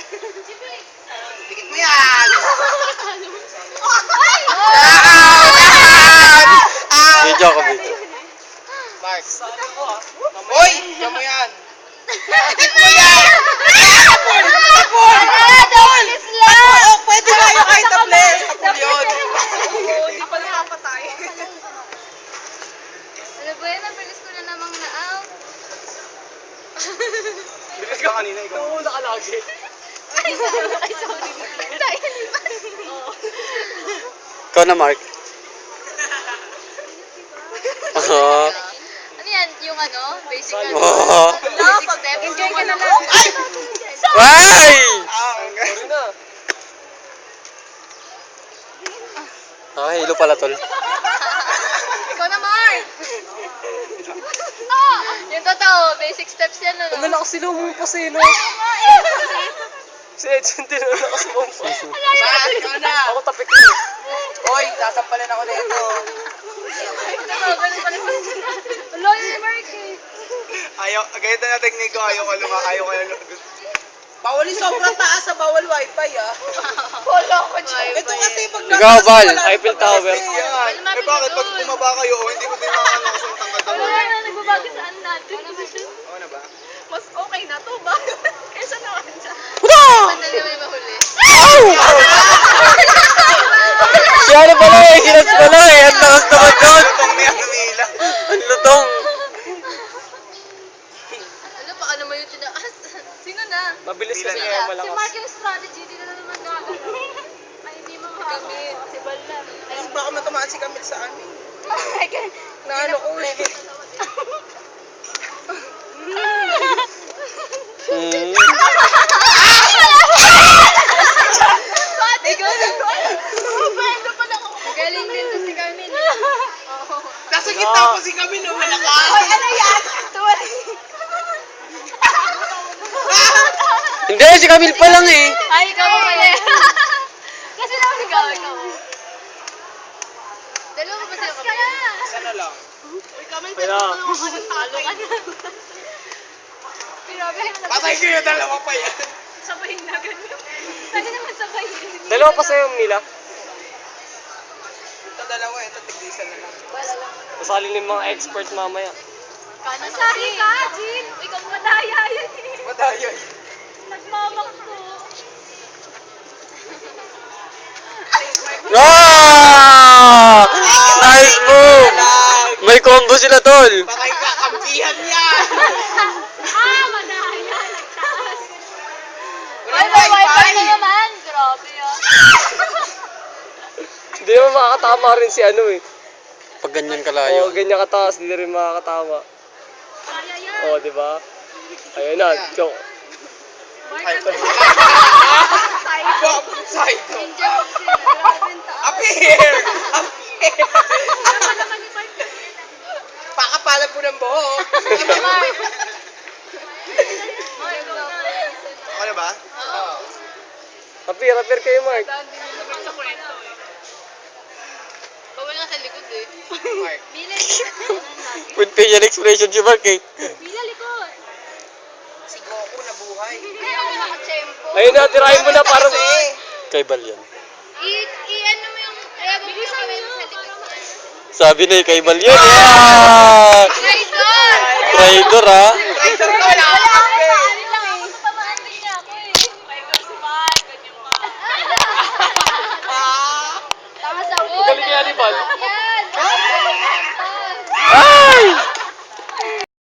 Dikit mo yan! Video ako, video. Mark. Hoy! Diyan mo yan! Dikit mo yan! Tapon! Tapon! Tapon! Oh, pwede na yung kahit taples. Tapon yun. Hindi pa nakapatay. Ano ba yan? Nabilis ko na namang na-out. Bilis ka kanina, ikaw. Oo, nakalagi. Ay, sorry. Ikaw na, Mark. Oo. Ano yan? Yung ano? Basic na. Oo. Basic step. Enjoy ka na lang. Ay! Sorry na. Hilo pala, tol. Ikaw na, Mark! Yung totoo, basic steps yan, ano? Ang nalakas sila umupas eh, no? Si Edson din ang nalakas umupas. Bakit? Ikaw na. Ako tapik na eh. Hoy, sasampalin ako nito. Ganun pala sa Alo, yung Mark eh. Ayaw, ganito na technique ko. Ayaw ko bawal yung sobrang taas sa bawal wifi, ah. Wala ko dyan. Ito kasi pag Ikaw, Val. Eiffel Tower. Yan. Eh bakit pag bumaba kayo, hindi ko din makakano kasi matangkad ako. Wala na, nagbabago saan natin. Oo na ba? Mas okay na to ba? Kaysa naman dyan. Madali mo yung mahuli. Si ano pala eh, ginas pala eh. Ang lakas naman doon. Itong niya namila. Ang lutong. Ano pa, ano mo yung tinaas? Sino na? Mabilis kasi Sila. kaya Si malakas. Mark yung strategy, hindi na naman gagano. Ay, hindi makakami. Si Bal na. Kasi baka matamaan si Camille sa amin. Ay, Naano ko eh. Hmm. ikaw na. Pwede pa lang ako. Galing din to si Carmen. Nasa gitna ko si Camille, no? Malakas. Ay, ano yan? Tuwali. Hindi, si Camille pa lang eh. Ay, ikaw pa pala. Kasi naman ikaw. Dalawa ba sa'yo kami? Isa na lang. Uy, Camille, Kaya. talo ka na. Grabe. Patay kayo, dalawa pa yan. Sabahin na ganun. Sabi naman sabahin. Dalawa pa sa'yo nila. Ito dalawa, ito tigdisan na lang. Wala lang. Masalin yung mga expert mamaya. Kanan sabi ka, Jean. Ikaw madaya yan eh. Madayo. Nagmamakto. Ah! Nice move! May combo sila, tol. Patay ka, kampihan yan. Madaya. Nagtaas. Walang Ay, may wifi wifi. na naman. Grabe ah. Hindi naman makakatama rin si ano eh. Pag ganyan Oo, kalayo. ganyan kataas, hindi rin makakatama. Kaya yan. Oo, di ba? Ayun na, joke. Side. Side. Ninja moves yun. Grabe yung taas. Up here! Up here! Pakapalan po ng buhok. Mark. Ako na ba? Oo. Apir kayo, Mark. Bawal nga sa likod eh. Mark. Bila likod. With facial expression si Mark eh. Bila likod. Si Goku na buhay. Kaya ako nakachempo. Ayun na, tirahin mo na parang... Kay Bal yan. I-ano mo yung... Kaya bilisan mo sa likod. Sabi na eh, kay Bal yan. Yeah! Traitor! Traitor ha. Traitor ko, wala ka